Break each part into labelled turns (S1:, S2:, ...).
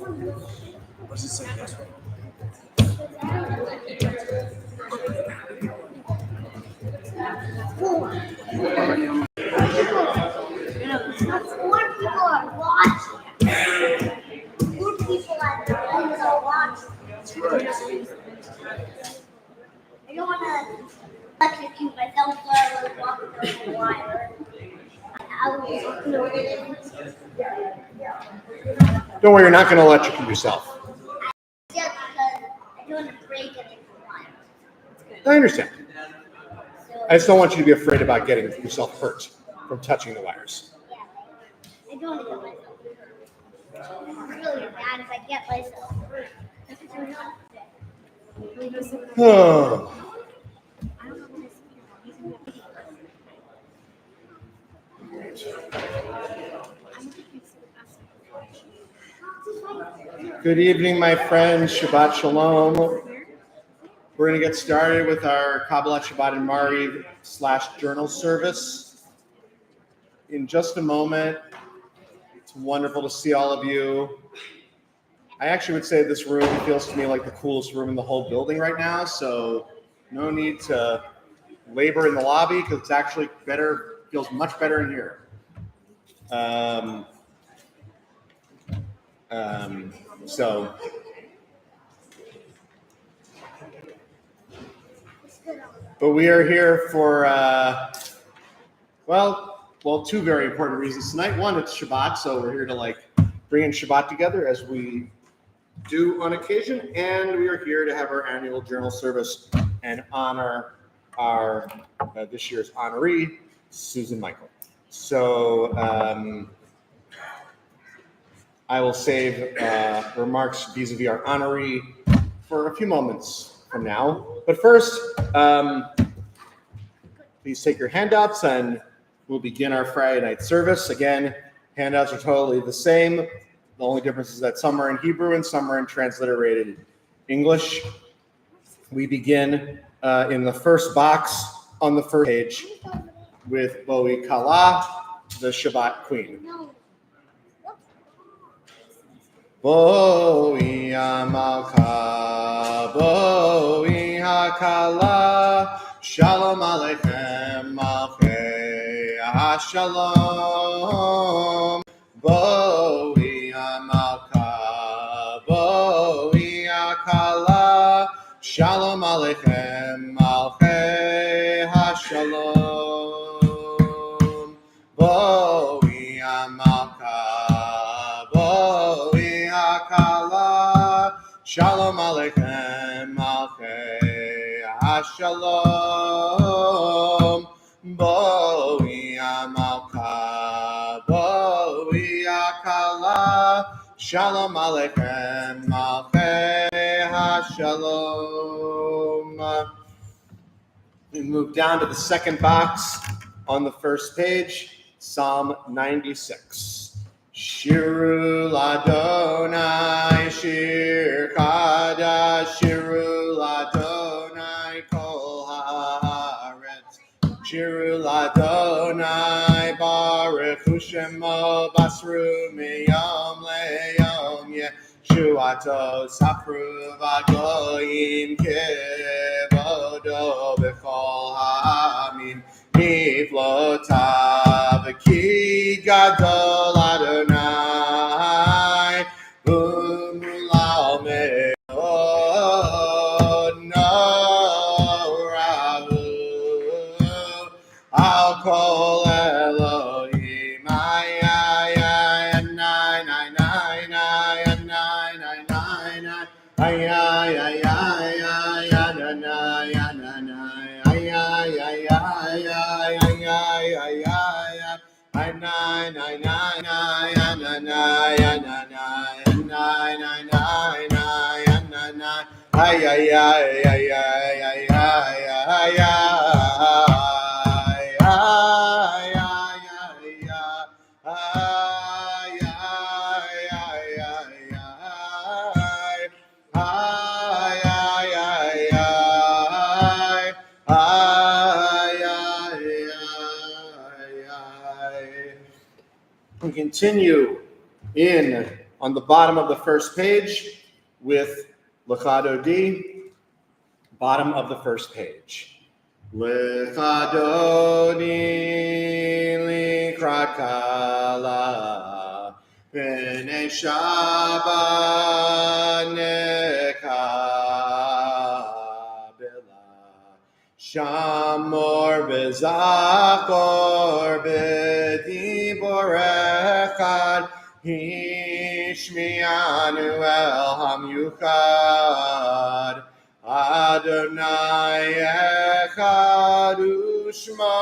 S1: What does it say next one?
S2: Four people are watching. Four people are watching. I don't want to electrocute myself, so I was walking over the wire.
S3: Don't worry, you're not going to electrocute yourself.
S2: Just because I don't want to break it in the wire.
S3: I understand. I just don't want you to be afraid about getting yourself hurt from touching the wires.
S2: Yeah, I don't want to get myself hurt. It's really bad if I get myself hurt.
S3: Oh. Good evening, my friends. Shabbat Shalom. We're going to get started with our Kabbalat Shabbat and Mariv / Journal Service. In just a moment, it's wonderful to see all of you. I actually would say this room feels to me like the coolest room in the whole building right now, so no need to labor in the lobby because it's actually better, feels much better in here. But we are here for, two very important reasons tonight. One, it's Shabbat, so we're here to bring in Shabbat together as we do on occasion, and we are here to have our annual journal service and honor our this year's honoree, Susan Michael. So I will save remarks vis-a-vis our honoree for a few moments from now. But first, please take your handouts and we'll begin our Friday night service. Again, handouts are totally the same. The only difference is that some are in Hebrew and some are in transliterated English. We begin in the first box on the first page with Boi Kala, the Shabbat Queen. Boi Amalka, Boi Hakala, Shalom Aleichem, Malchei HaShalom. Boi Amalka, Boi Hakala, Shalom Aleichem, Malchei HaShalom. Boi Amalka, Boi Hakala, Shalom Aleichem, Malchei HaShalom. Boi Amalka, Boi Hakala, Shalom Aleichem, Malchei HaShalom. We move down to the second box on the first page, Psalm 96. Shiru Ladonai, Shir Chadash, Shiru Ladonai, Kol Haaretz. Shiru Ladonai, Baruch Hu Shemo, Basru Miyom Leyom Yeshuato, Sapru Vagoyim Kevodo B'chol Ha'amim. Niflotav ki gadol Adonai umulal me'od norahu al kol Elohim ay We continue in on the bottom of the first page with Lechado D, bottom of the first page. Lechado D likrat kala b'nei Shabbat nekabela Shamor b'zachor b'dibor echad Hishmianu el hamyuchad Adonai echad u'shmo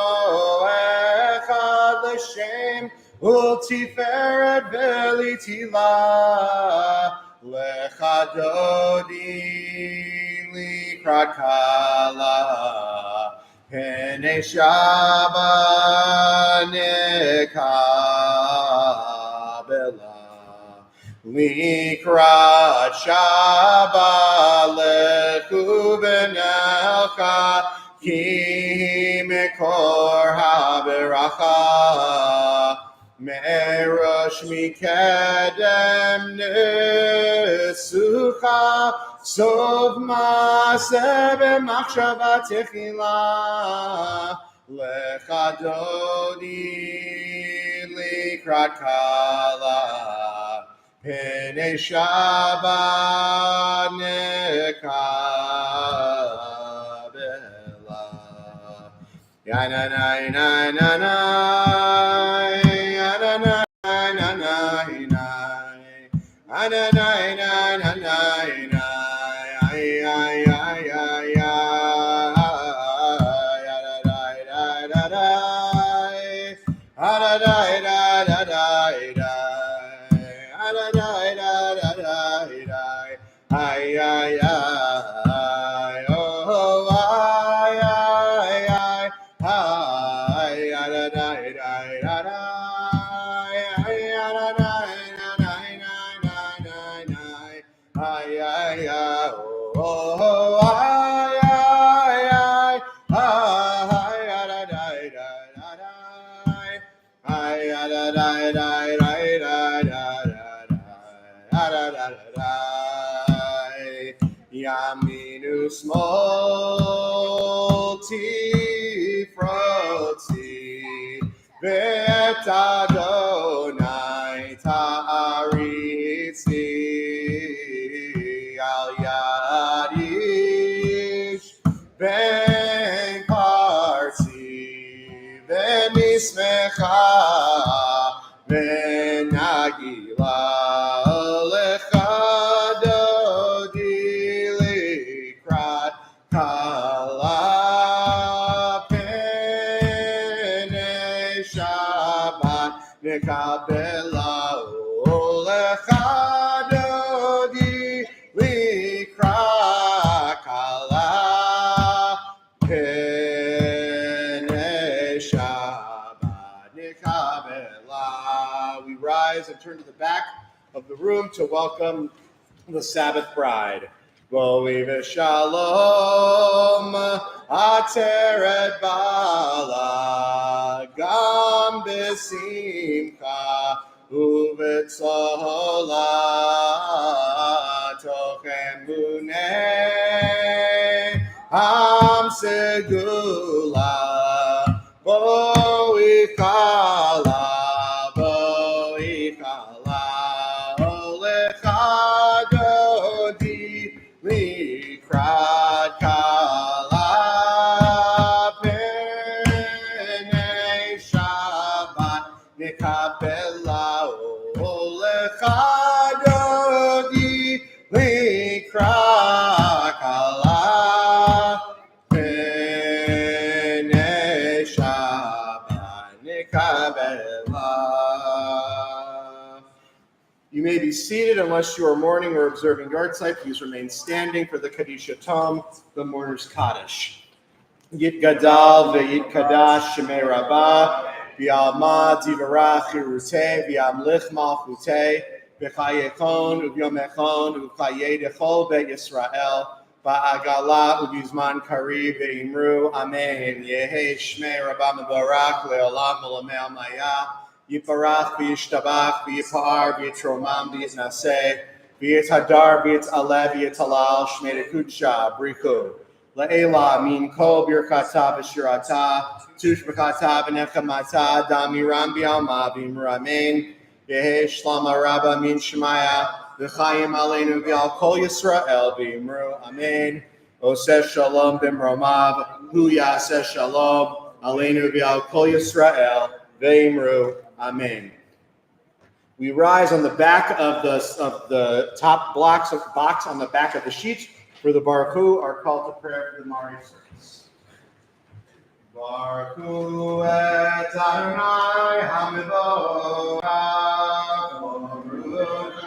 S3: echad l'shem u'tiferet v'litila lechado di likrat kala Pnei Shabbat nekabela Likrat Shabbat lechu b'nelcha ki mekor haberacha merosh mikedem nesucha sov maaseh b'machshava techila lechado di likrat kala Pnei Shabbat nekabela Yananai nananai Yananai nananai Yananai nananai Ay ay ay ay Ay, ay, ay, oh, ay, ay, ay, ay, da, da, da, da, da, ay, da, da, da, ay, ay, ay, oh, ay, ay, ay, ay, da, da, da, da, ay, da, da, da, da, Yaminu smol tifrotzi Vet Adonai ta'aritzi Al yad ish ben parti V'nismecha v'nagila Nekabela olechado di likrat kala Pnei Shabbat nekabela. We rise and turn to the back of the room to welcome the Sabbath bride. Boi v'shalom ateret bala gam b'simcha u'v'tzola toch emunei am segula boi chala olechado di likrat kala Pnei Shabbat nekabela olechado di likrat kala Pnei Shabbat nekabela. You may be seated unless you are mourning or observing yahrzeit. Please remain standing for the Kadisha Tom, the mourner's Kaddish. Yit Gadal ve'yit Kadash Shemei Rabbah v'yalma divarach Yeruteh v'yamlich malchuteh v'chayechon u'vyomechon u'chayei dechol Beit Yisrael v'agala u'bizman kariv ve'imru Amen. Yehei Shmei Rabbah Mebarak le'olam melamei almaya Yiparach, v'yishtabach, v'yipar, v'yitromam, v'yitnaseh, v'yithadar, v'yitaleh, v'yitalal, shmei kudsha, brichu. La'ela, min kol birkata v'shirata, tush b'kata v'nechamata, damiram b'alma, v'imramein, yehe shlama rabba min shemaya, v'chayim aleinu v'al kol Yisrael, v'imru, amen. Oseh shalom b'mromav, hu yaseh shalom, aleinu v'al kol Yisrael, v'imru, amen. We rise on the back of the top box on the back of the sheet for the Baruch Hu, our call to prayer for the Mari service. Baruch Hu et Adonai Hamivorach, Baruch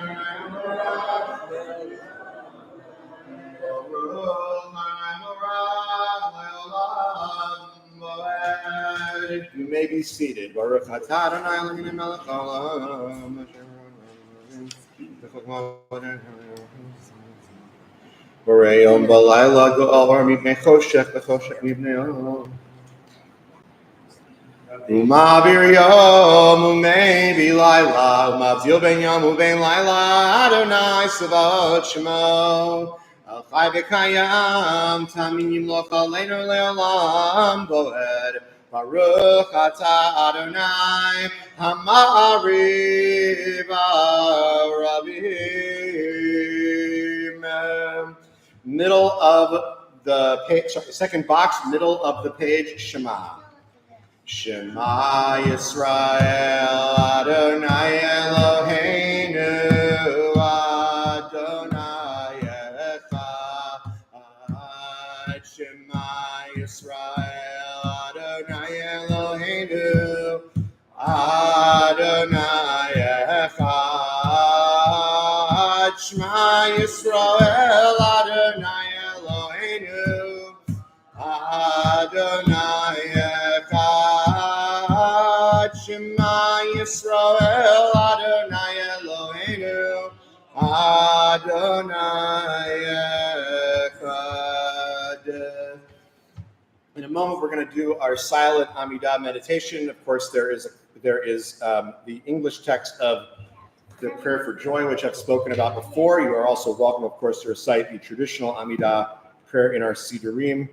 S3: You may be seated. Baruch atah Adonai Eloheinu melech haolam. Borei yom v'layla go'ar mipnei choshech v'choshech mipnei yom. Umavir yom umei v'layla umavzil ben yom u'ben layla Adonai Savot Shemo. Al chai v'kayam tamin yimloch aleinu le'olam bo'ed. Baruch atah Adonai Hama'ariv Arabim. Middle of the page, sorry, second box, middle of the page, Shema. Shema Yisrael Adonai Eloheinu Adonai Echad. Shema Yisrael Adonai Eloheinu Adonai Echad. Shema Yisrael Adonai Eloheinu Adonai Echad. Shema Yisrael Adonai Eloheinu Adonai Echad. In a moment, we're going to do our silent Amidah meditation. Of course, there is the English text of the prayer for joy, which I've spoken about before. You are also welcome, of course, to recite the traditional Amidah prayer in our Sidurim.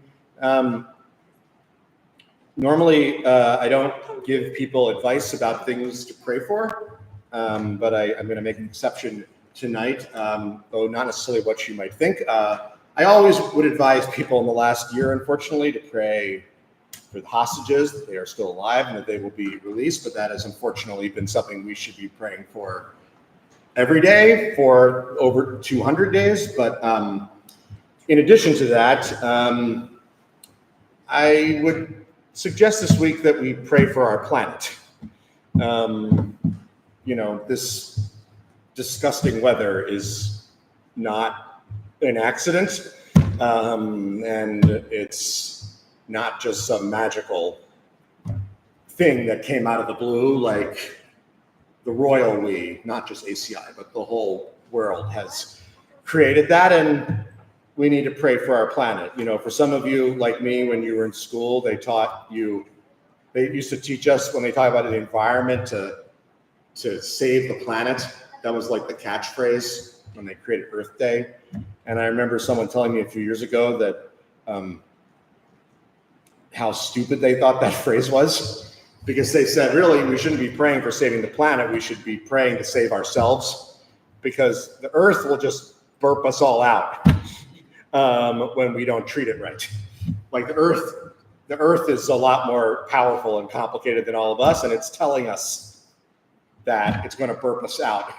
S3: Normally, I don't give people advice about things to pray for, but I'm going to make an exception tonight, though not necessarily what you might think. I always would advise people in the last year, unfortunately, to pray for the hostages, that they are still alive and that they will be released, but that has unfortunately been something we should be praying for every day for over 200 days. But in addition to that, I would suggest this week that we pray for our planet. This disgusting weather is not an accident, and it's not just some magical thing that came out of the blue, like the royal we, not just ACI, but the whole world has created that, and we need to pray for our planet. For some of you, like me, when you were in school, they used to teach us, when they talk about the environment, to save the planet. That was like the catchphrase when they created Earth Day. And I remember someone telling me a few years ago that how stupid they thought that phrase was, because they said, really, we shouldn't be praying for saving the planet. We should be praying to save ourselves, because the Earth will just burp us all out when we don't treat it right. Like the Earth is a lot more powerful and complicated than all of us, and it's telling us that it's going to burp us out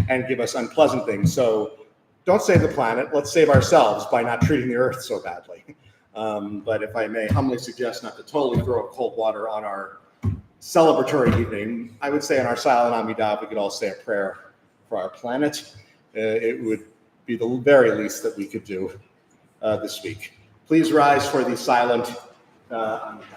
S3: and give us unpleasant things. So don't save the planet. Let's save ourselves by not treating the Earth so badly. But if I may humbly suggest not to totally throw cold water on our celebratory evening, I would say in our silent Amidah, we could all say a prayer for our planet. It would be the very least that we could do this week. Please rise for the silent Amidah.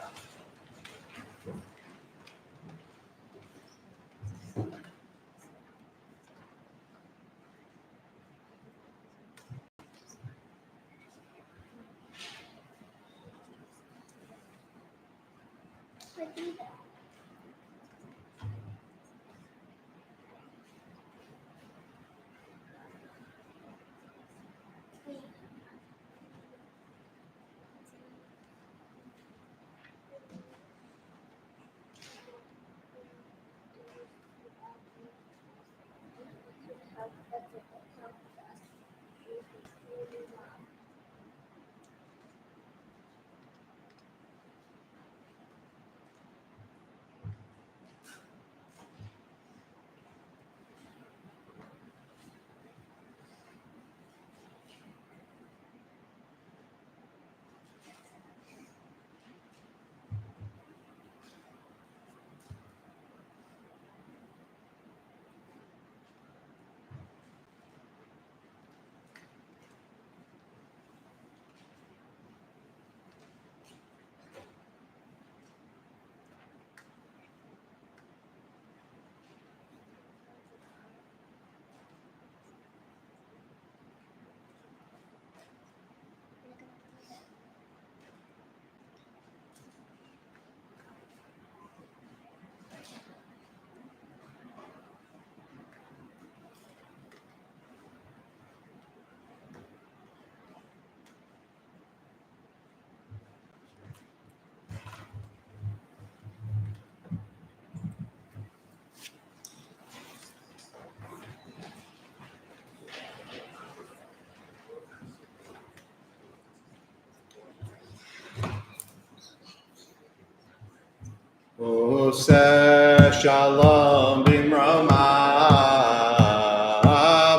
S3: Oseh Shalom Bimroma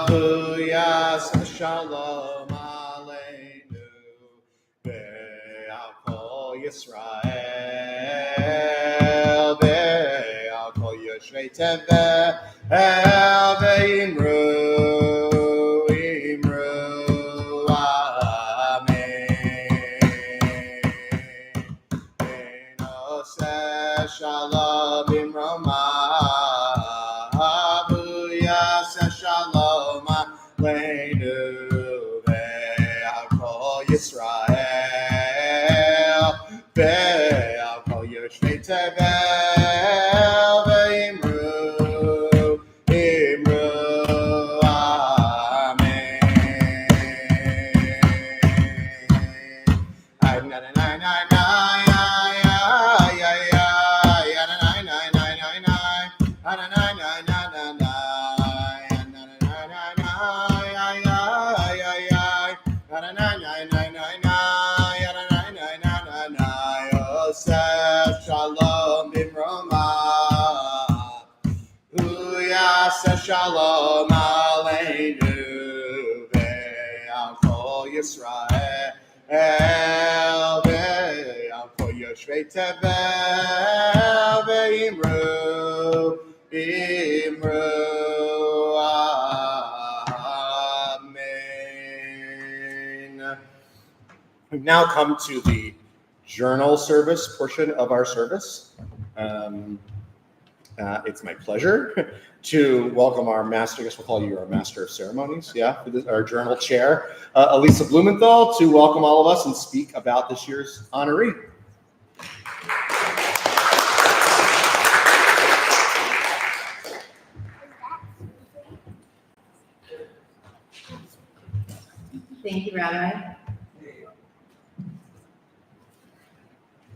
S3: Buyas Shalom Aleinu Ve'al Kol Yisrael Ve'al Kol Yoshvei Tevel Ve'imru Shalom Bimroma Buyas Shalom Aleinu Ve'al Kol Yisrael Ve'al Kol Yoshvei Tevel Ve'imru Shalom Bimroma Shalom Aleinu Ve'al Kol Yisrael Ve'al Kol Yoshvei Tevel Ve'imru Amen. We've now come to the journal service portion of our service. It's my pleasure to welcome our master, I guess we'll call you our master of ceremonies, our journal chair, Elisa Blumenthal, to welcome all of us and speak about this year's honoree.
S1: Thank you, Rabbi.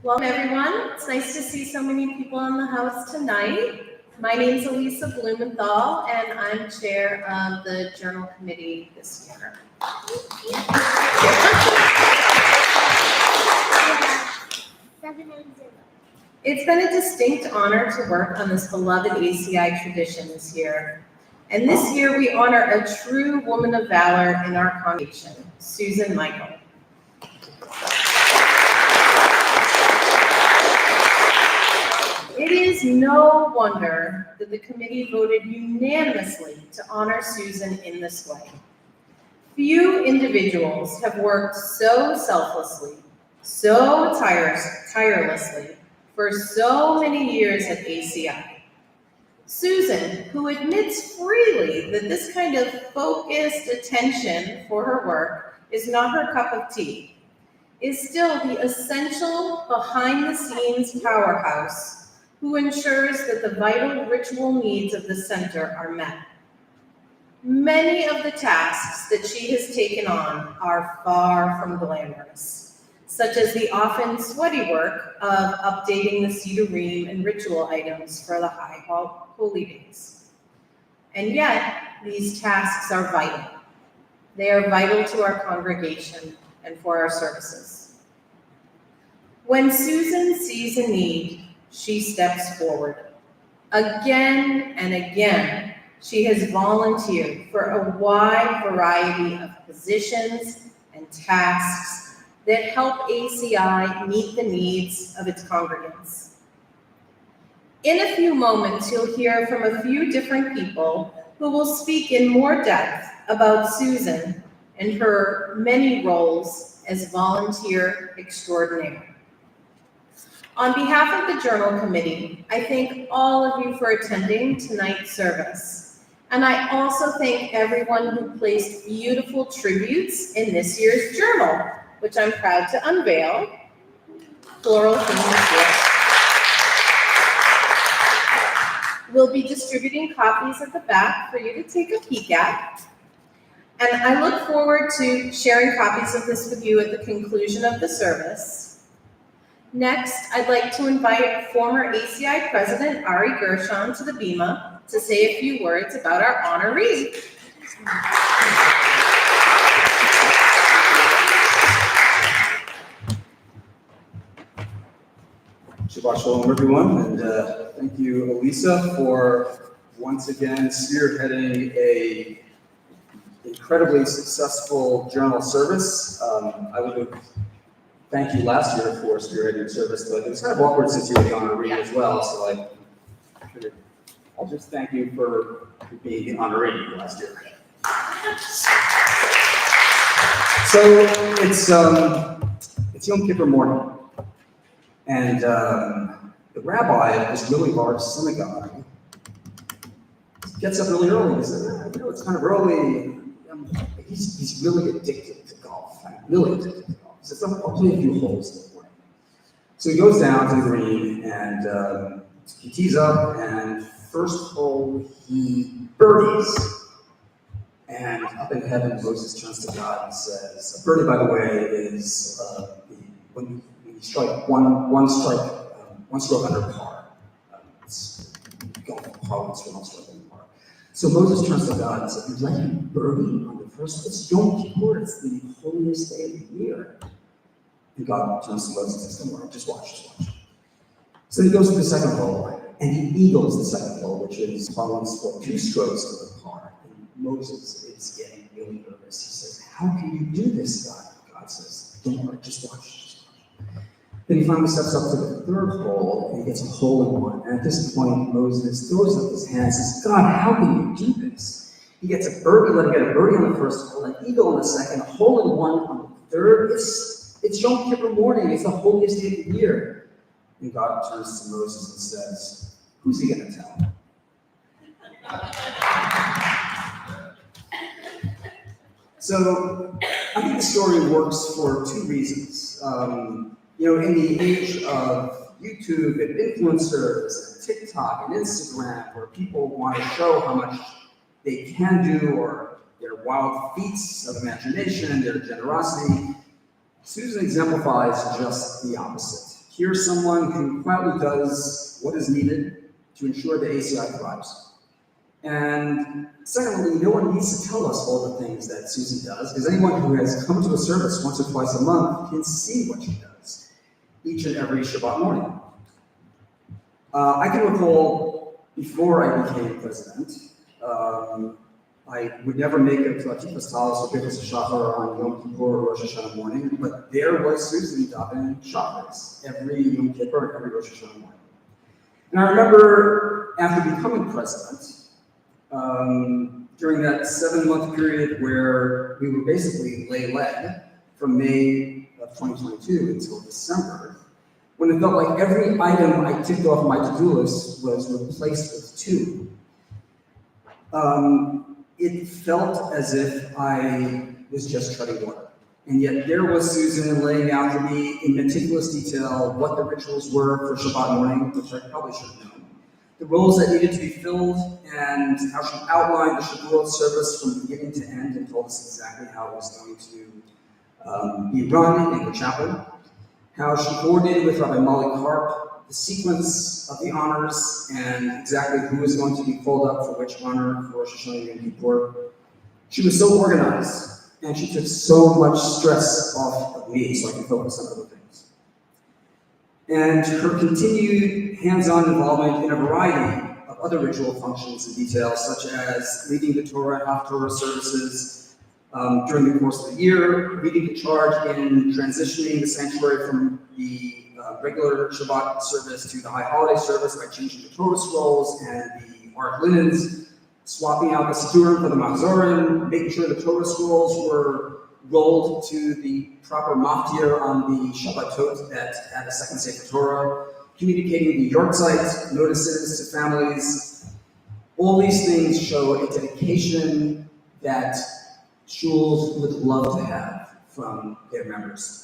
S1: Welcome, everyone. It's nice to see so many people in the house tonight. My name is Elisa Blumenthal, and I'm chair of the Journal Committee this year. It's been a distinct honor to work on this beloved ACI tradition this year. And this year, we honor a true woman of valor in our congregation, Susan Michael. It is no wonder that the committee voted unanimously to honor Susan in this way. Few individuals have worked so selflessly, so tirelessly for so many years at ACI. Susan, who admits freely that this kind of focused attention for her work is not her cup of tea, is still the essential behind-the-scenes powerhouse who ensures that the vital ritual needs of the center are met. Many of the tasks that she has taken on are far from glamorous, such as the often sweaty work of updating the Sidurim and ritual items for the High Holy Days. And yet, these tasks are vital. They are vital to our congregation and for our services. When Susan sees a need, she steps forward. Again and again, she has volunteered for a wide variety of positions and tasks that help ACI meet the needs of its congregants. In a few moments, you'll hear from a few different people who will speak in more depth about Susan and her many roles as volunteer extraordinaire. On behalf of the Journal Committee, I thank all of you for attending tonight's service. And I also thank everyone who placed beautiful tributes in this year's journal, which I'm proud to unveil. Floral themes here. We'll be distributing copies at the back for you to take a peek at. And I look forward to sharing copies of this with you at the conclusion of the service. Next, I'd like to invite former ACI President Ari Gershon to the Bima to say a few words about our honoree.
S4: Shabbat Shalom, everyone, and thank you, Elisa, for once again spearheading a incredibly successful journal service. I would have thanked you last year for spearheading your service, but it was kind of awkward since you were the honoree as well, so I'll just thank you for being the honoree last year. So it's Yom Kippur morning. And the rabbi of this really large synagogue gets up really early. He says, it's kind of early. He's really addicted to golf. Really addicted to golf. He says, I'll play a few holes in the morning. So he goes down to the green and he tees up, and first hole he birdies. And up in heaven, Moses turns to God and says, a birdie, by the way, is when you strike one stroke under par. It's golf parlance for one stroke under par. So Moses turns to God and says, "You'd like a birdie on the first? It's Yom Kippur. It's the holiest day of the year." And God turns to Moses and says, "Don't worry, just watch." So he goes to the second hole, and he eagles the second hole, which is parlance for 2 strokes under par. And Moses is getting really nervous. He says, "How can you do this, God?" God says, "Don't worry, just watch." Then he finally steps up to the third hole, and he gets a hole in one. And at this point, Moses throws up his hands and says, "God, how can you do this?" He gets a birdie, let him get a birdie on the first hole, an eagle on the second, a hole in one on the third. It's Yom Kippur morning. It's the holiest day of the year. And God turns to Moses and says, "Who's he going to tell?" So I think the story works for 2 reasons. In the age of YouTube and influencers and TikTok and Instagram, where people want to show how much they can do or their wild feats of imagination, their generosity, Susan exemplifies just the opposite. Here's someone who quietly does what is needed to ensure the ACI thrives. And secondly, no one needs to tell us all the things that Susan does, because anyone who has come to a service once or twice a month can see what she does each and every Shabbat morning. I can recall before I became president, I would never make it to Atifas Talis or Bifas Shachar on Yom Kippur or Rosh Hashanah morning, but there was Susan davening Shacharis every Yom Kippur and every Rosh Hashanah morning. And I remember after becoming president, during that 7-month period where we were basically lay-led from May of 2022 until December, when it felt like every item I ticked off my to-do list was replaced with 2. It felt as if I was just treading water. And yet there was Susan laying out for me in meticulous detail what the rituals were for Shabbat morning, which I probably should have known, the roles that needed to be filled, and how she outlined the Shabbat service from beginning to end and told us exactly how it was going to be run in the chapel, how she coordinated with Rabbi Malik Harp the sequence of the honors and exactly who is going to be called up for which honor for Rosh Hashanah and Yom Kippur. She was so organized, and she took so much stress off of me so I could focus on other things. And her continued hands-on involvement in a variety of other ritual functions and details, such as leading the Torah and Haftorah services during the course of the year, leading the charge in transitioning the sanctuary from the regular Shabbat service to the high holiday service by changing the Torah scrolls and the Ark linens, swapping out the Siddurim for the Machzorim, making sure the Torah scrolls were rolled to the proper maftir on the Shabbatot that had the second Sefer Torah, communicating the Yortzeit notices to families. All these things show a dedication that shuls would love to have from their members.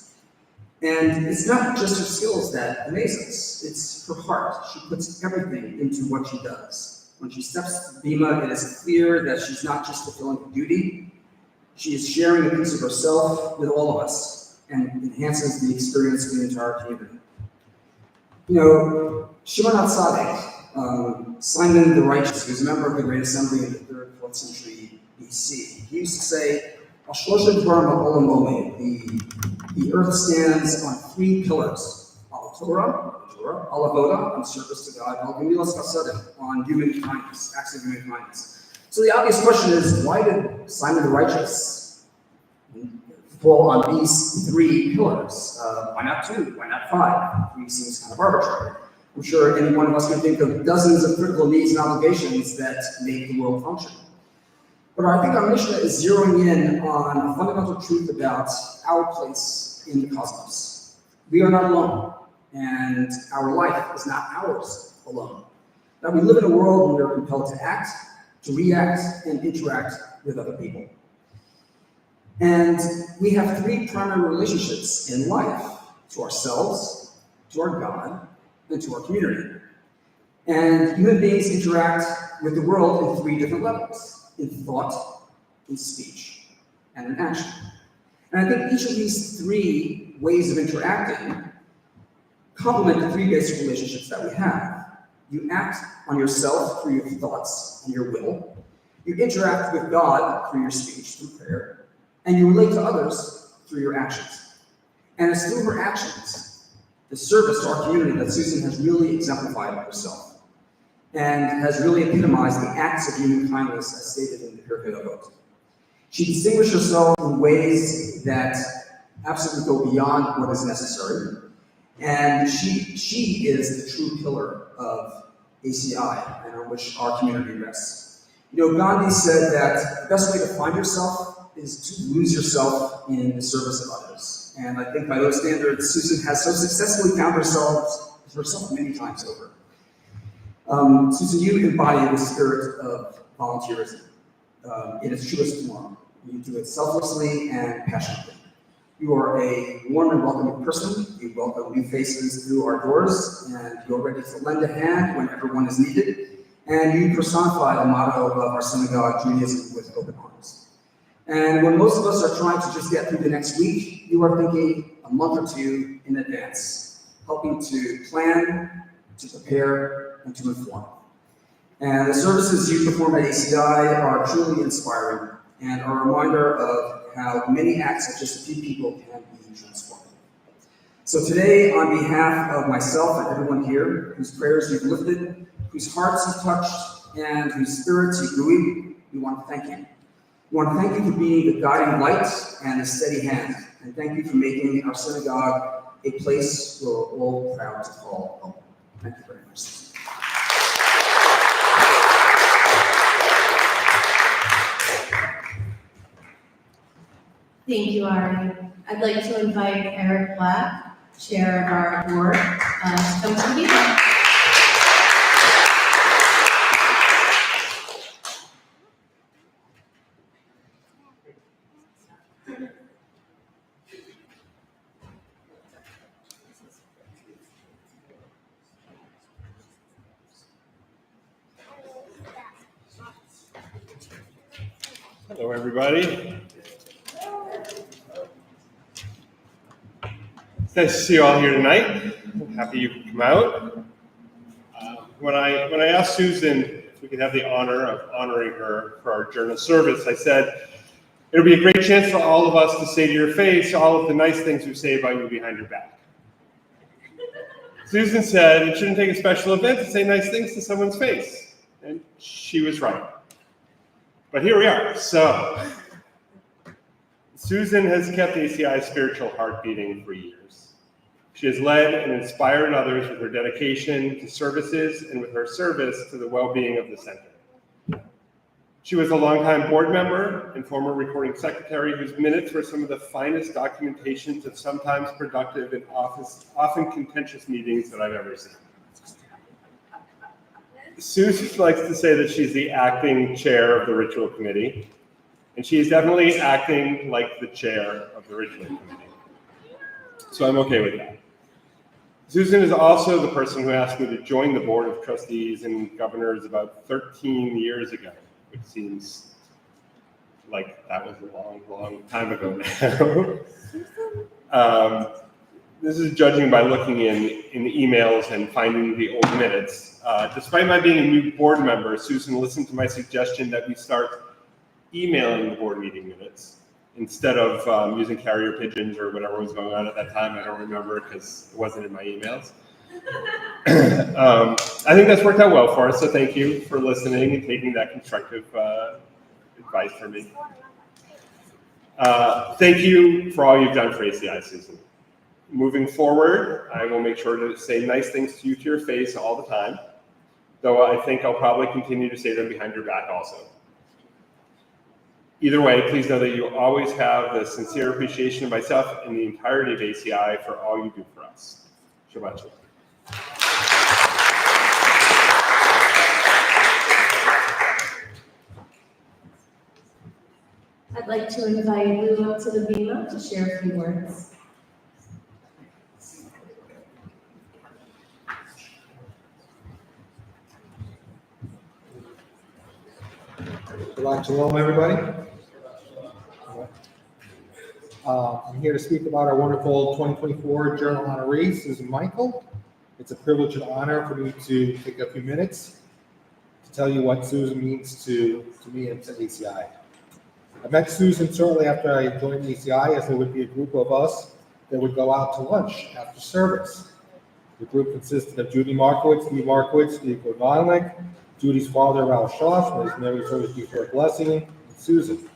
S4: And it's not just her skills that amaze us, it's her heart. She puts everything into what she does. When she steps to the bima, it is clear that she's not just fulfilling a duty, she is sharing a piece of herself with all of us and enhances the experience of the entire community. You know, Shimon HaTzadik, Simon the Righteous, who was a member of the Great Assembly in the 3rd, 4th century BC, he used to say, the earth stands on 3 pillars, Al Torah, which Torah, Alavoda, on service to God, Al-Gemilas Chasadim, on human kindness, acts of human kindness. So the obvious question is, why did Simon the Righteous fall on these three pillars? Why not two? Why not five? Three seems kind of arbitrary. I'm sure any one of us can think of dozens of critical needs and obligations that make the world function. But I think our Mishnah is zeroing in on a fundamental truth about our place in the cosmos. We are not alone, and our life is not ours alone. Now, we live in a world where we are compelled to act, to react, and interact with other people. And we have three primary relationships in life: to ourselves, to our God, and to our community. And human beings interact with the world in three different levels: in thought, in speech, and in action. And I think each of these three ways of interacting complement the three basic relationships that we have. You act on yourself through your thoughts and your will. You interact with God through your speech, through prayer. And you relate to others through your actions. And it's through her actions, the service to our community, that Susan has really exemplified herself and has really epitomized the acts of human kindness as stated in the Pirkei Avot. She distinguished herself in ways that absolutely go beyond what is necessary. And she is the true pillar of ACI and on which our community rests. You know, Gandhi said that the best way to find yourself is to lose yourself in the service of others. And I think by those standards, Susan has so successfully found herself many times over. Susan, you embody the spirit of volunteerism in its truest form. You do it selflessly and passionately. You are a warm and welcoming person. You welcome new faces through our doors, and you're ready to lend a hand whenever one is needed. And you personify the motto of our synagogue, Judaism with open arms. And when most of us are trying to just get through the next week, you are thinking a month or two in advance, helping to plan, to prepare, and to inform. And the services you perform at ACI are truly inspiring and are a reminder of how many acts of just a few people can be transformed. So today, on behalf of myself and everyone here, whose prayers you've lifted, whose hearts you've touched, and whose spirits you've buoyed, we want to thank you. We want to thank you for being the guiding light and the steady hand. And thank you for making our synagogue a place where we're all proud to call home. Thank you very much.
S1: Thank you, Ari. I'd like to invite Eric Black, Chair of our board, to come to the meeting.
S5: Hello, everybody. It's nice to see you all here tonight. I'm happy you could come out. When I asked Susan if we could have the honor of honoring her for our journal service, I said it'll be a great chance for all of us to say to your face all of the nice things we say about you behind your back. Susan said it shouldn't take a special event to say nice things to someone's face, and she was right. But here we are. So, Susan has kept ACI's spiritual heart beating for years. She has led and inspired others with her dedication to services and with her service to the well-being of the center. She was a longtime board member and former recording secretary whose minutes were some of the finest documentations of sometimes productive and often contentious meetings that I've ever seen. Susan likes to say that she's the acting chair of the ritual committee, and she is definitely acting like the chair of the ritual committee. So I'm okay with that. Susan is also the person who asked me to join the board of trustees and governors about 13 years ago, which seems like that was a long, long time ago now. This is judging by looking in the emails and finding the old minutes. Despite my being a new board member, Susan listened to my suggestion that we start emailing the board meeting minutes instead of using carrier pigeons or whatever was going on at that time. I don't remember because it wasn't in my emails. I think that's worked out well for us, so thank you for listening and taking that constructive advice from me. Thank you for all you've done for ACI, Susan. Moving forward, I will make sure to say nice things to you to your face all the time, though I think I'll probably continue to say them behind your back also. Either way, please know that you always have the sincere appreciation of myself and the entirety of ACI for all you do for us. Shabbat Shalom.
S1: I'd like to invite Lou up to the bima to share a few words.
S6: Shabbat Shalom, everybody. I'm here to speak about our wonderful 2024 Journal honoree, Susan Michael. It's a privilege and honor for me to take a few minutes to tell you what Susan means to me and to ACI. I met Susan shortly after I joined ACI, as there would be a group of us that would go out to lunch after service. The group consisted of Judy Markowitz, Steve Markowitz, Steve Godalnik, Judy's father, Ralph Shaw, Ms. Mary Service before blessing, and Susan.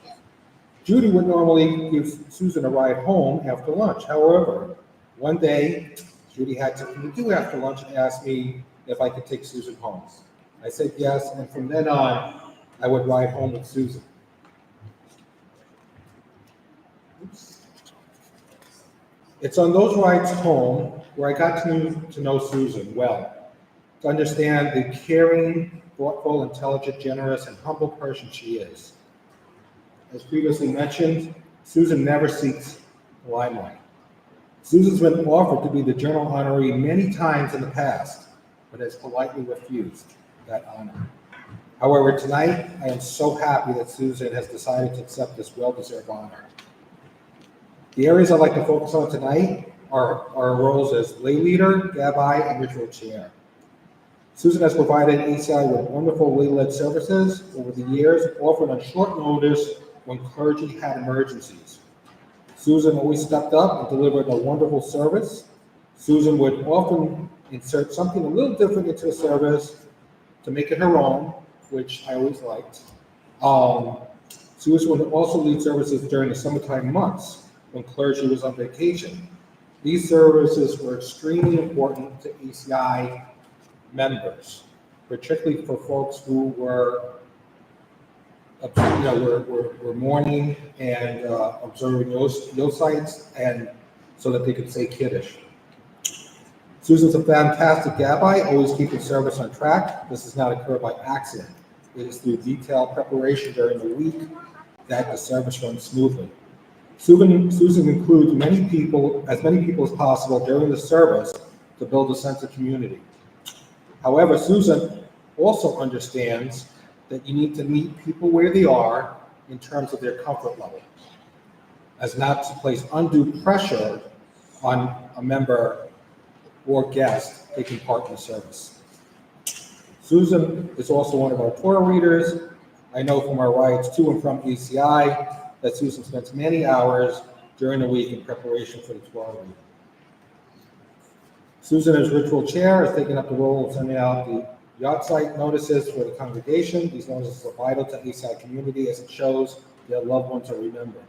S6: Judy would normally give Susan a ride home after lunch. However, one day, Judy had something to do after lunch and asked me if I could take Susan home. I said yes, and from then on, I would ride home with Susan. It's on those rides home where I got to know Susan well, to understand the caring, thoughtful, intelligent, generous, and humble person she is. As previously mentioned, Susan never seeks the limelight. Susan's been offered to be the journal honoree many times in the past, but has politely refused that honor. However, tonight, I am so happy that Susan has decided to accept this well-deserved honor. The areas I'd like to focus on tonight are our roles as lay leader, gabbai, and ritual chair. Susan has provided ACI with wonderful lay-led services over the years, often on short notice when clergy had emergencies. Susan always stepped up and delivered a wonderful service. Susan would often insert something a little different into the service to make it her own, which I always liked. Susan would also lead services during the summertime months when clergy was on vacation. These services were extremely important to ACI members, particularly for folks who were mourning and observing those sites, and so that they could say Kiddush. Susan's a fantastic gabbai, always keeping service on track. This does not occur by accident. It is through detailed preparation during the week that the service runs smoothly. Susan includes as many people as possible during the service to build a sense of community. However, Susan also understands that you need to meet people where they are in terms of their comfort level, as not to place undue pressure on a member or guest taking part in the service. Susan is also one of our Torah readers. I know from our rides to and from ACI that Susan spends many hours during the week in preparation for the Torah reading. Susan, as ritual chair, has taken up the role of sending out the yacht site notices for the congregation. These notices are vital to the ACI community as it shows their loved ones are remembered.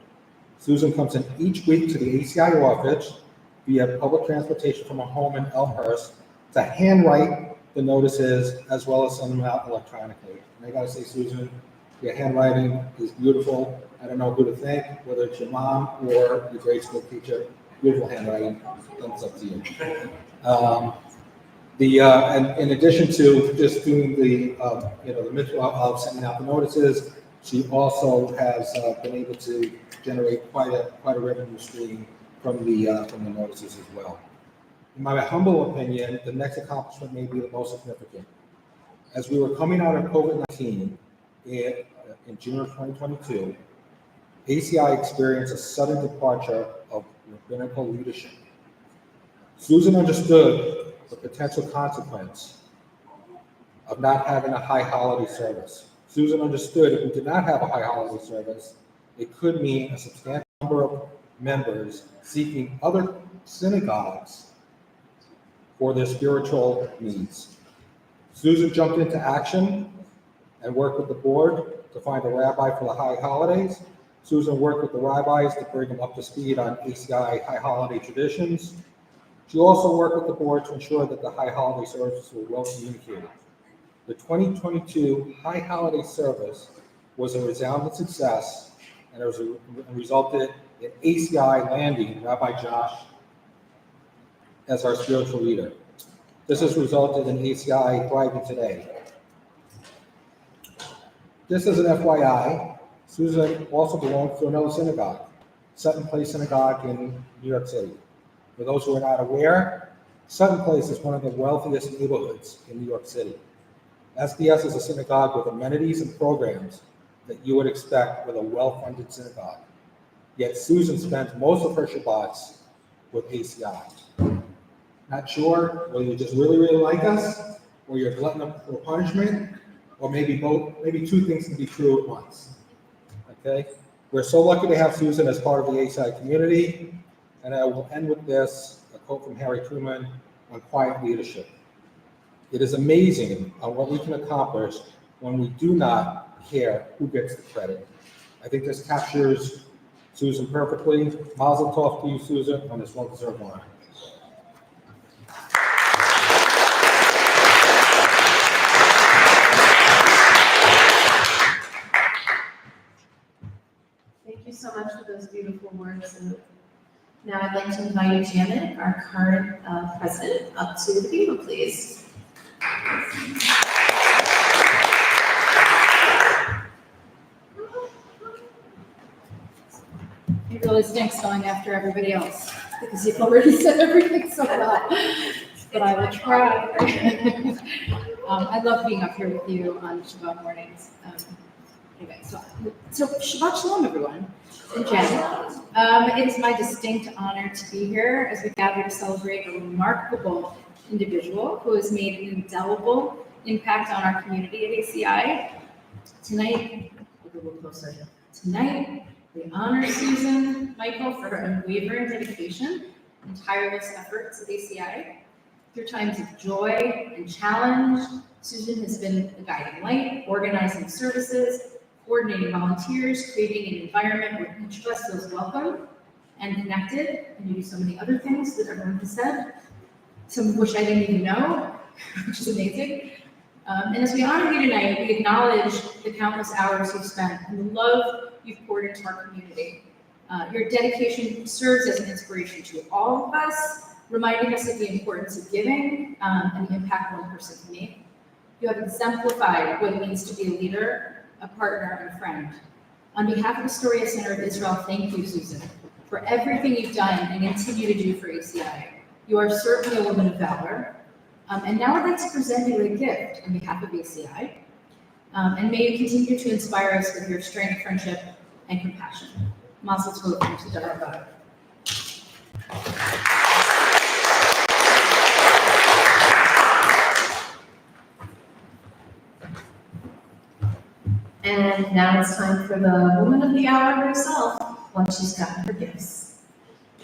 S6: Susan comes in each week to the ACI office via public transportation from a home in Elmhurst to handwrite the notices as well as send them out electronically. And I gotta say, Susan, your handwriting is beautiful. I don't know who to thank, whether it's your mom or your grade school teacher. Beautiful handwriting. Thumbs up to you. And in addition to just doing the mitzvah of sending out the notices, she also has been able to generate quite a revenue stream from the notices as well. In my humble opinion, the next accomplishment may be the most significant. As we were coming out of COVID-19 in June of 2022, ACI experienced a sudden departure of rabbinical leadership. Susan understood the potential consequence of not having a high holiday service. Susan understood if we did not have a high holiday service, it could mean a substantial number of members seeking other synagogues for their spiritual needs. Susan jumped into action and worked with the board to find a rabbi for the high holidays. Susan worked with the rabbis to bring them up to speed on ACI high holiday traditions. She also worked with the board to ensure that the high holiday services were well communicated. The 2022 high holiday service was a resounding success, and it resulted in ACI landing Rabbi Josh as our spiritual leader. This has resulted in ACI thriving today. Just as an FYI, Susan also belongs to another synagogue, Sutton Place Synagogue in New York City. For those who are not aware, Sutton Place is one of the wealthiest neighborhoods in New York City. SDS is a synagogue with amenities and programs that you would expect with a well-funded synagogue. Yet Susan spends most of her Shabbats with ACI. Not sure whether you just really, really like us, or you're glutton for punishment, or maybe both, maybe two things can be true at once. Okay? We're so lucky to have Susan as part of the ACI community, and I will end with this, a quote from Harry Truman on quiet leadership. It is amazing on what we can accomplish when we do not care who gets the credit. I think this captures Susan perfectly. Mazel tov to you, Susan, on this well-deserved honor.
S1: Thank you so much for those beautiful words. And now I'd like to invite Janet, our current president, up to the table, please.
S7: It really stinks going after everybody else because you've already said everything so well, but I will try. I love being up here with you on Shabbat mornings. Anyway, so Shabbat Shalom, everyone. And Jen, it is my distinct honor to be here as we gather to celebrate a remarkable individual who has made an indelible impact on our community at ACI. Tonight, we honor Susan Michael for her unwavering dedication and tireless efforts at ACI. Through times of joy and challenge, Susan has been a guiding light, organizing services, coordinating volunteers, creating an environment where each of us feels welcome and connected, and maybe so many other things that everyone has said, some of which I didn't even know, which is amazing. And as we honor you tonight, we acknowledge the countless hours you've spent and the love you've poured into our community. Your dedication serves as an inspiration to all of us, reminding us of the importance of giving and the impact one person can make. You have exemplified what it means to be a leader, a partner, and a friend. On behalf of the Astoria Center of Israel, thank you, Susan, for everything you've done and continue to do for ACI. You are certainly a woman of valor. And now I'd like to present you with a gift on behalf of ACI. And may you continue to inspire us with your strength, friendship, and compassion. Mazel tov and todah rabah.
S1: And now it's time for the woman of the hour herself, once she's gotten her gifts,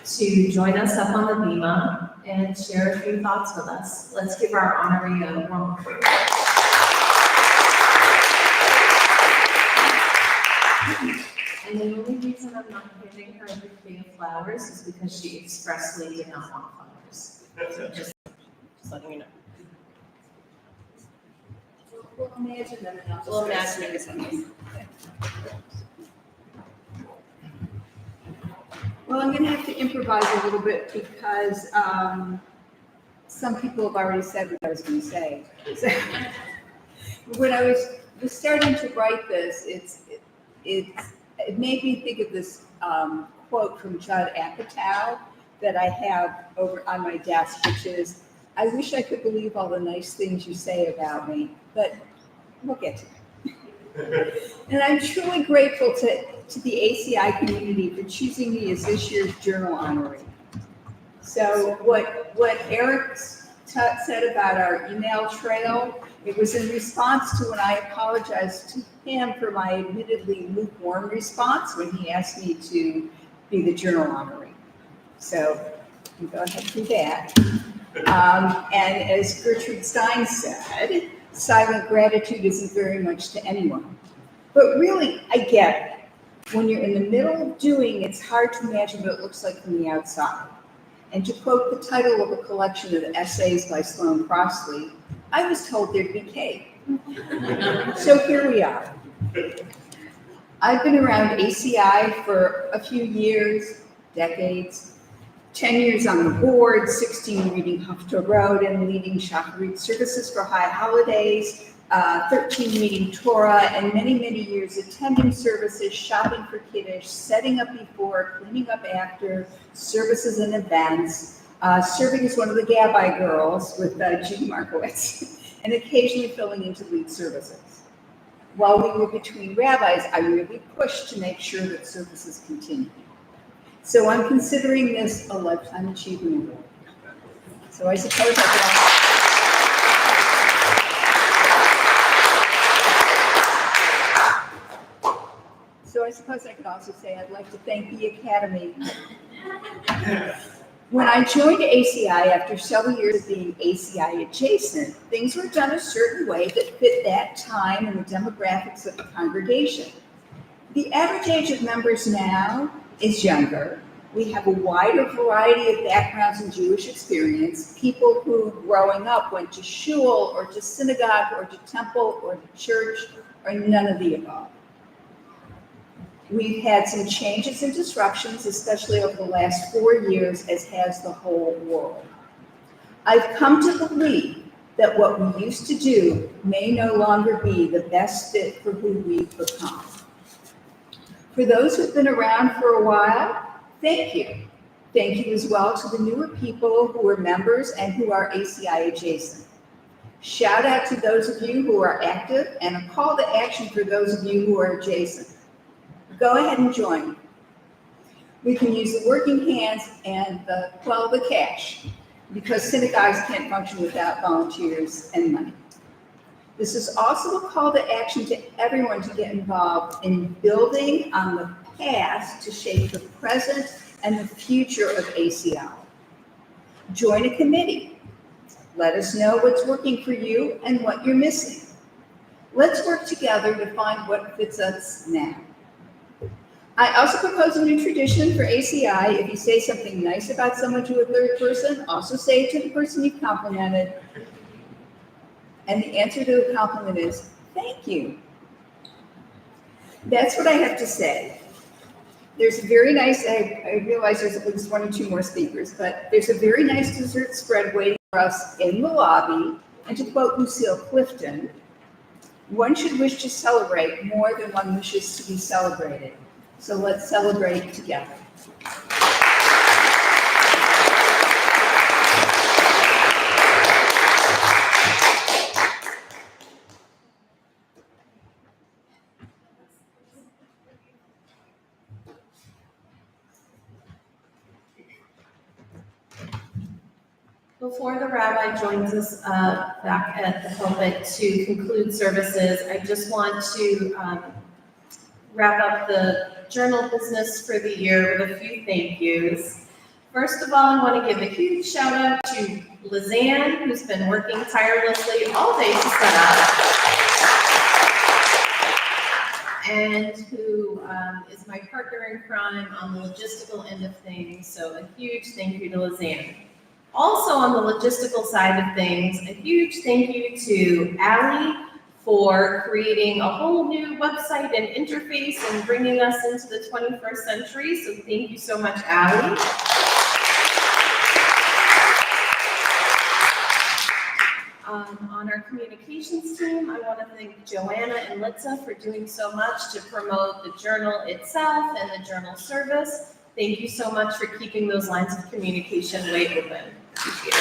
S1: to join us up on the bima and share a few thoughts with us. Let's give our honoree a warm applause. And the only reason I'm not giving her a bouquet of flowers is because she expressly did not want flowers. So just letting you know.
S7: We'll imagine them and I'll
S1: We'll imagine it.
S8: Well, I'm going to have to improvise a little bit because some people have already said what I was going to say. So, when I was starting to write this, it made me think of this quote from Judd Apatow that I have over on my desk, which is, "I wish I could believe all the nice things you say about me, but we'll get to it." And I'm truly grateful to the ACI community for choosing me as this year's journal honoree. So what Eric said about our email trail, it was in response to when I apologized to him for my admittedly lukewarm response when he asked me to be the journal honoree. So you go ahead and do that. And as Gertrude Stein said, silent gratitude isn't very much to anyone. But really, I get it. When you're in the middle of doing, it's hard to imagine what it looks like from the outside. And to quote the title of a collection of essays by Sloane Crossley, I was told there'd be cake. So here we are. I've been around ACI for a few years, decades, 10 years on the board, 16 reading Hufto Road and leading Shacharit services for high holidays, 13 meeting Torah, and many, many years attending services, shopping for Kiddush, setting up before, cleaning up after, services and events, serving as one of the Gabbai girls with Judy Markowitz, and occasionally filling in to lead services. While we were between rabbis, I really pushed to make sure that services continued. So I'm considering this a lifetime achievement award. So I suppose I could also say I'd like to thank the Academy. When I joined ACI after several years of being ACI adjacent, things were done a certain way that fit that time and the demographics of the congregation. The average age of members now is younger. We have a wider variety of backgrounds and Jewish experience, people who growing up went to shul or to synagogue or to temple or to church or none of the above. We've had some changes and disruptions, especially over the last 4 years, as has the whole world. I've come to believe that what we used to do may no longer be the best fit for who we've become. For those who've been around for a while, thank you. Thank you as well to the newer people who are members and who are ACI adjacent. Shout out to those of you who are active and a call to action for those of you who are adjacent. Go ahead and join. We can use the working hands and the cash because synagogues can't function without volunteers and money. This is also a call to action to everyone to get involved in building on the past to shape the present and the future of ACI. Join a committee. Let us know what's working for you and what you're missing. Let's work together to find what fits us now. I also propose a new tradition for ACI. If you say something nice about someone to a third person, also say it to the person you complimented. And the answer to the compliment is, thank you. That's what I have to say. There's a very nice, I realize there's at least 1 or 2 more speakers, but there's a very nice dessert spread waiting for us in the lobby. And to quote Lucille Clifton, one should wish to celebrate more than one wishes to be celebrated. So let's celebrate together.
S1: Before the rabbi joins us back at the pulpit to conclude services, I just want to wrap up the journal business for the year with a few thank yous. First of all, I want to give a huge shout out to Lizanne, who's been working tirelessly all day to set up, and who is my partner in crime on the logistical end of things. So a huge thank you to Lizanne. Also on the logistical side of things, a huge thank you to Allie for creating a whole new website and interface and bringing us into the 21st century. So thank you so much, Allie. On our communications team, I want to thank Joanna and Litza for doing so much to promote the journal itself and the journal service. Thank you so much for keeping those lines of communication way open. Appreciate it.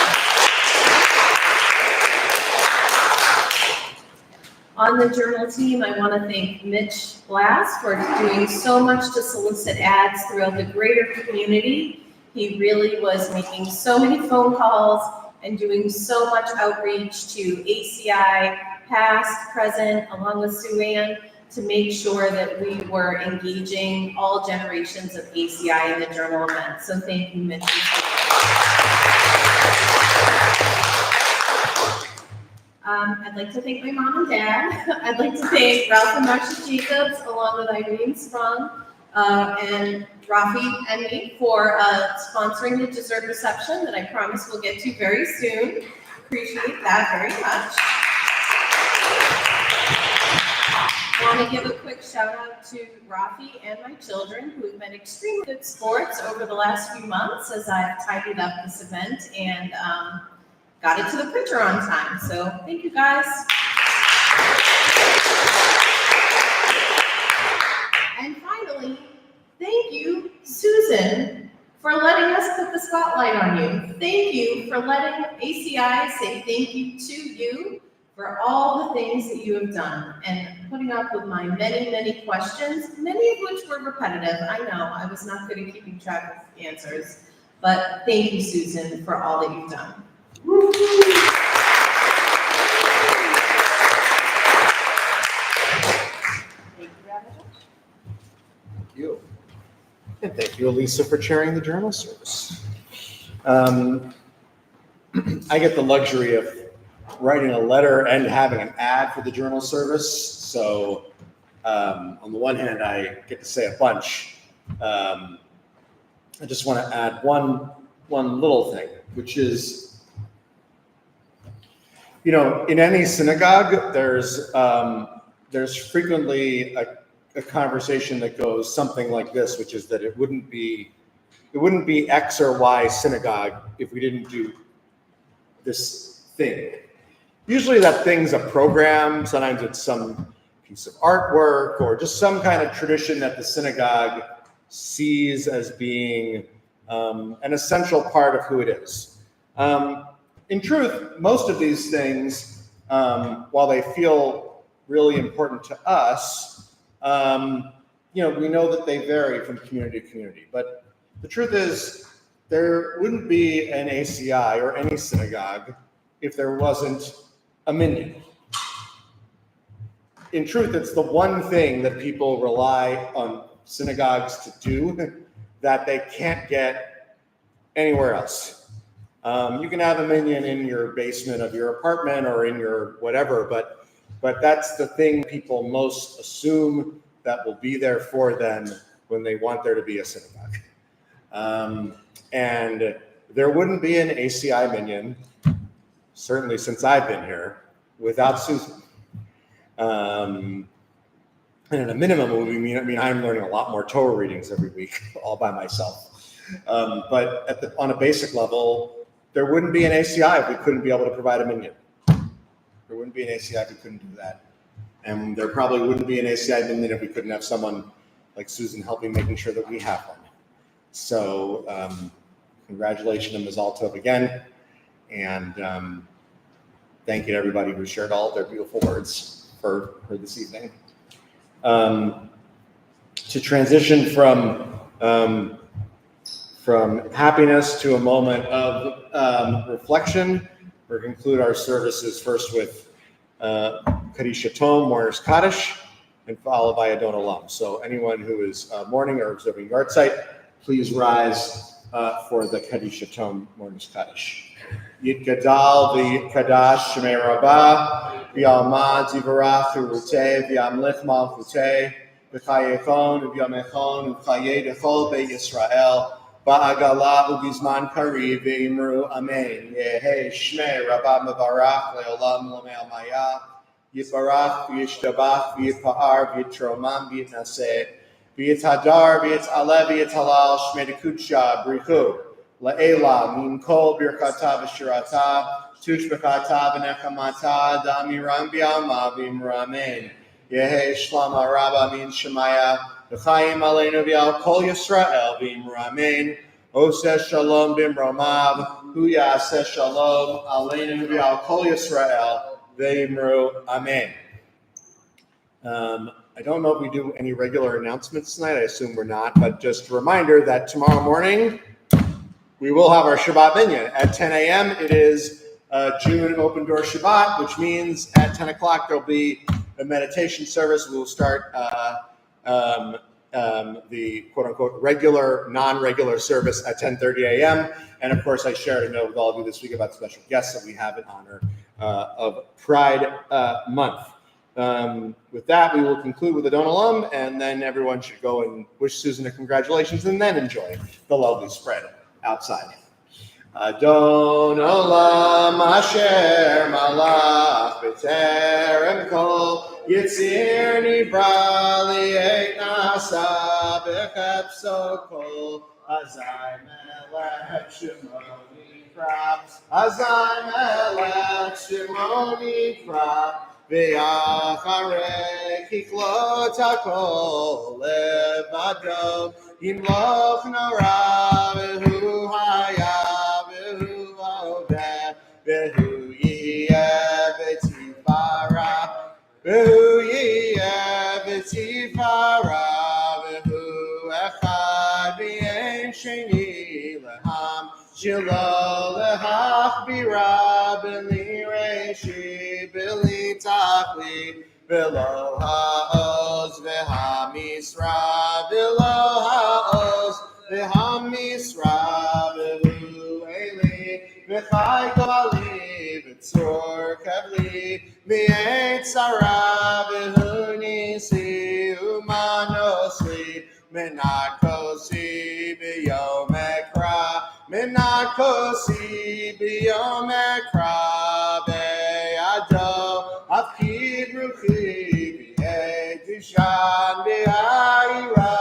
S1: On the journal team, I want to thank Mitch Glass for doing so much to solicit ads throughout the greater community. He really was making so many phone calls and doing so much outreach to ACI, past, present, along with Sue Ann, to make sure that we were engaging all generations of ACI in the journal event. So thank you, Mitch. I'd like to thank my mom and dad. I'd like to thank Ralph and Marcia Jacobs, along with Irene Sprung, and Rafi and me for sponsoring the dessert reception that I promise we'll get to very soon. Appreciate that very much. I want to give a quick shout out to Rafi and my children who have been extremely good sports over the last few months as I've tidied up this event and got it to the printer on time. So thank you guys. And finally, thank you, Susan, for letting us put the spotlight on you. Thank you for letting ACI say thank you to you for all the things that you have done and putting up with my many, many questions, many of which were repetitive. I know I was not good at keeping track of answers, but thank you, Susan, for all that you've done.
S3: Thank you. And thank you, Elisa, for chairing the Journal Service. I get the luxury of writing a letter and having an ad for the Journal Service. So on the one hand, I get to say a bunch. I just want to add one little thing, which is, in any synagogue, there's frequently a conversation that goes something like this, which is that it wouldn't be X or Y synagogue if we didn't do this thing. Usually that thing's a program, sometimes it's some piece of artwork or just some kind of tradition that the synagogue sees as being an essential part of who it is. In truth, most of these things, while they feel really important to us, we know that they vary from community to community. But the truth is, there wouldn't be an ACI or any synagogue if there wasn't a minyan. In truth, it's the one thing that people rely on synagogues to do that they can't get anywhere else. You can have a minyan in your basement of your apartment or in your whatever, but that's the thing people most assume that will be there for them when they want there to be a synagogue. And there wouldn't be an ACI minyan, certainly since I've been here, without Susan. And at a minimum, it would mean I'm learning a lot more Torah readings every week, all by myself. But on a basic level, there wouldn't be an ACI if we couldn't be able to provide a minyan. There wouldn't be an ACI if we couldn't do that. And there probably wouldn't be an ACI minyan if we couldn't have someone like Susan helping making sure that we have one. So congratulations and Mazal Tov again. And thank you to everybody who shared all of their beautiful words for this evening. To transition from happiness to a moment of reflection, we're going to conclude our services first with Kaddish Tom, Mourner's Kaddish, and followed by Adon Olam. So anyone who is mourning or observing yahrzeit, please rise for the Kaddish Tom, Mourner's Kaddish. Yitgadal v'kadash shemei rabbah v'yalmad zivarach v'ruteh v'yamlich malchuteh v'chayechon v'yamechon v'chayeh dechol beit Yisrael ba'agala u'bizman kariv v'imru amen. Yehi shmei rabbah mevarach le'olam l'mei maya yiparach v'yishtabach v'yipa'ar v'yitromam v'yitnaseh v'yithadar v'yitaleh v'yitalal shmei dekudsha brichu La'ela min kol birkata v'shirata tushbekata v'nechamata da'amiram b'yalma v'imra amen. Yehi shlama rabba min shemaya v'chayim aleinu v'yal kol Yisrael v'imra amen. Oseh shalom b'imromav hu yaseh shalom aleinu v'yal kol Yisrael v'imru amen. I don't know if we do any regular announcements tonight. I assume we're not, but just a reminder that tomorrow morning we will have our Shabbat Minyan at 10 a.m. It is June Open Door Shabbat, which means at 10 o'clock there'll be a meditation service. We will start the quote-unquote regular, non-regular service at 10:30 a.m. And of course, I shared a note with all of you this week about special guests that we have in honor of Pride Month. With that, we will conclude with the Don alum, and then everyone should go and wish Susan a congratulations and then enjoy the lovely spread outside. Adon olam asher malach b'terem kol yitzir nibra li'et nasa b'chepso kol azai melech shemo nifra azai melech shemo nifra v'yacharei kiklot hakol levado yimloch nora v'hu haya Behu yeh v'tifara, Behu yeh v'tifara, Behu echad v'yein sheni leham, Shelo lehachbira b'li reishi b'li tachli, V'lo ha'oz v'hamisra, V'lo ha'oz v'hamisra, Behu eli v'chai kovali v'tzor kavli v'yet tzara v'hu nisi umanosli menakosi b'yom ekra menakosi b'yom ekra be'ado afkid ruchi v'yet ishan b'ha'ira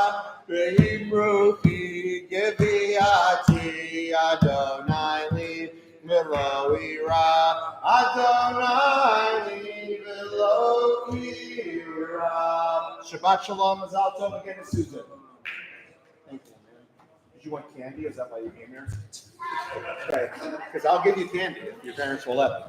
S3: v'him ruchi geviati Adonai li v'lo ira Adonai li v'lo ira. Shabbat shalom, mazal tov again to Susan. Thank you, man. Did you want candy? Is that why you came here? Okay, because I'll give you candy if your parents will let me.